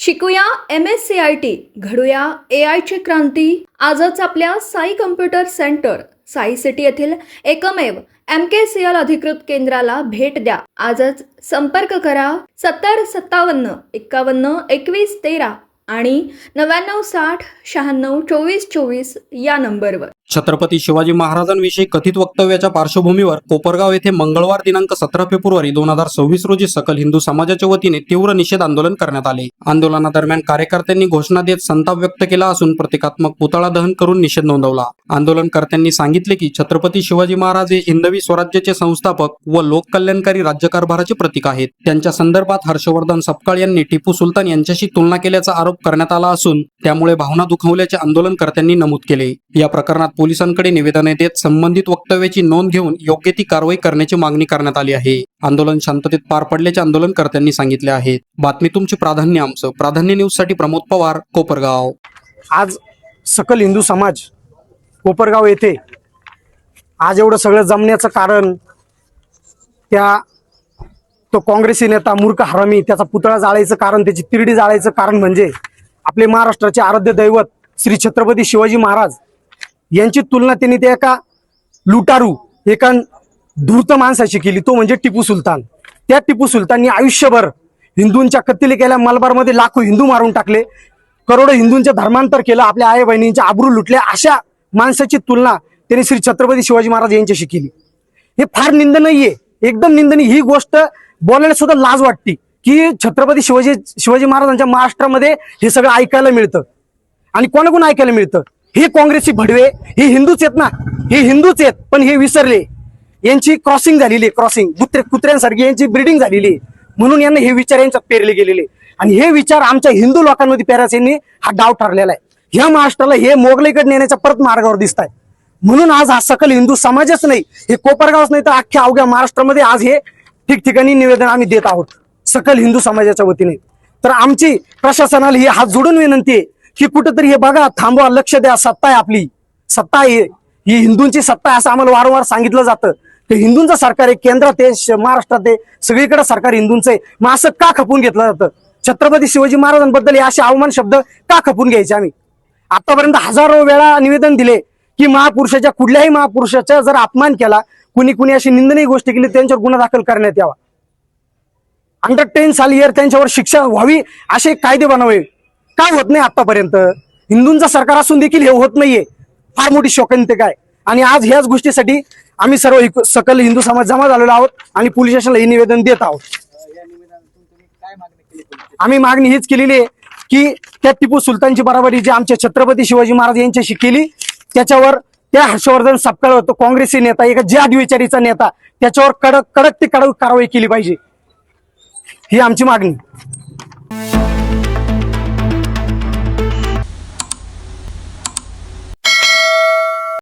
शिकूया MSCIT, घडूया AI ची क्रांती. आजच आपल्या Sai computer centre Sai city येथील एकमेव MKCL अधिकृत केंद्राला भेट द्या. आजच संपर्क करा 70 57 51 21 13 आणि 99 60 96 24 24 या नंबरवर. छत्रपती शिवाजी महाराजांविषयी कथित वक्तव्याच्या पार्श्वभूमीवर कोपरगाव येथे मंगळवार दिनांक 17 फेब्रुवारी 2026 रोजी सकल हिंदू समाजाच्या वतीने तीव्र निषेध आंदोलन करण्यात आले. आंदोलनादरम्यान कार्यकर्त्यांनी घोषणा देत संताप व्यक्त केला असून प्रतिकात्मक पुतळा दहन करून निषेध नोंदवला. आंदोलनकर्त्यांनी सांगितले की छत्रपती शिवाजी महाराज हे हिंदवी स्वराज्याचे संस्थापक व लोककल्याणकारी राज्यकारभाराचे प्रतीक आहेत. त्यांच्या संदर्भात हर्षवर्धन सपकाळ यांनी टिपू सुलतान यांच्याशी तुलना केल्याचा आरोप करण्यात आला असून त्यामुळे भावना दुखावल्याचे आंदोलनकर्त्यांनी नमूद केले. या प्रकरणात पोलिसांकडे निवेदने देत संबंधित वक्तव्याची नोंद घेऊन योग्य ती कारवाई करण्याची मागणी करण्यात आली आहे. आंदोलन शांततेत पार पडल्याचे आंदोलनकर्त्यांनी सांगितले आहे. बातमी तुमची, प्राधान्य आमचं. प्राधान्य न्यूज साठी प्रमोद पवार, कोपरगाव. आज सकल हिंदू समाज कोपरगाव येथे आज एवढं सगळं जमण्याचं कारण तो काँग्रेसी नेता मूर्ख हरामी त्याचा पुतळा जाळायचं कारण, त्याची तिरडी जाळायचं कारण म्हणजे आपले महाराष्ट्राचे आराध्य दैवत श्री छत्रपती शिवाजी महाराज यांची तुलना त्यांनी त्या एका लुटारू, एका धूर्त माणसाशी केली, तो म्हणजे टिपू सुलतान. त्या टिपू सुलताननी आयुष्यभर हिंदूंच्या कत्तली केल्या, मलबारमध्ये लाखो हिंदू मारून टाकले, करोडो हिंदूंचे धर्मांतर केलं, आपल्या आई बहिणींच्या आबरू लुटल्या, अशा माणसाची तुलना त्यांनी श्री छत्रपती शिवाजी महाराज यांच्याशी केली. हे फार निंदनीय, एकदम निंदनीय. ही गोष्ट बोलायला सुद्धा लाज वाटते की छत्रपती शिवाजी महाराजांच्या महाराष्ट्रामध्ये हे सगळं ऐकायला मिळतं. आणि कोणाकोण ऐकायला मिळतं? हे काँग्रेसी भडवे, हे हिंदूच आहेत ना, हे हिंदूच आहेत, पण हे विसरले. यांची क्रॉसिंग झालेली, क्रॉसिंग कुत्र्यांसारखी यांची ब्रीडिंग झालेली, म्हणून यांना हे विचार यांच्यात पेरले गेलेले. आणि हे विचार आमच्या हिंदू लोकांमध्ये पेरायचा यांनी हा डाव ठरलेला आहे. ह्या महाराष्ट्राला हे मोगलाईकडे नेण्याच्या परत मार्गावर दिसत आहे. म्हणून आज हा सकल हिंदू समाजच नाही, हे कोपरगावच नाही तर अख्ख्या अवघ्या महाराष्ट्रामध्ये आज हे ठिकठिकाणी निवेदन आम्ही देत आहोत सकल हिंदू समाजाच्या वतीने. तर आमची प्रशासनाला ही हात जोडून विनंती आहे की कुठेतरी हे बघा, थांबवा, लक्ष द्या. सत्ता आहे, आपली सत्ता आहे, ही हिंदूंची सत्ता आहे असं आम्हाला वारंवार सांगितलं जातं. ते हिंदूंचं सरकार आहे, केंद्रात आहे, महाराष्ट्रात आहे, सगळीकडे सरकार हिंदूंचं आहे. मग असं का खपून घेतलं जातं? छत्रपती शिवाजी महाराजांबद्दल असे अवमान शब्द का खपून घ्यायचे? आम्ही आतापर्यंत हजारो वेळा निवेदन दिले की महापुरुषाच्या, कुठल्याही महापुरुषाचा जर अपमान केला, कुणी अशी निंदनीय गोष्टी केली, त्यांच्यावर गुन्हा दाखल करण्यात यावा. अंडर 10 साल त्यांच्यावर शिक्षा व्हावी असे कायदे बनावे. काय होत नाही आतापर्यंत? हिंदूंचं सरकार असून देखील हे होत नाहीये. फार मोठी शोकांतिका आहे. आणि आज ह्याच गोष्टीसाठी आम्ही सर्व सकल हिंदू समाज जमा झालेलो आहोत आणि पोलीस स्टेशनला हे निवेदन देत आहोत. आम्ही मागणी हीच केलेली आहे की त्या टिपू सुलतानची बराबरी जी आमच्या छत्रपती शिवाजी महाराज यांच्याशी केली, त्याच्यावर त्या हर्षवर्धन सपकाळ होतो काँग्रेसी नेता, एका ज्या द्विचारीचा नेता, त्याच्यावर कडक कडक कारवाई केली पाहिजे, ही आमची मागणी.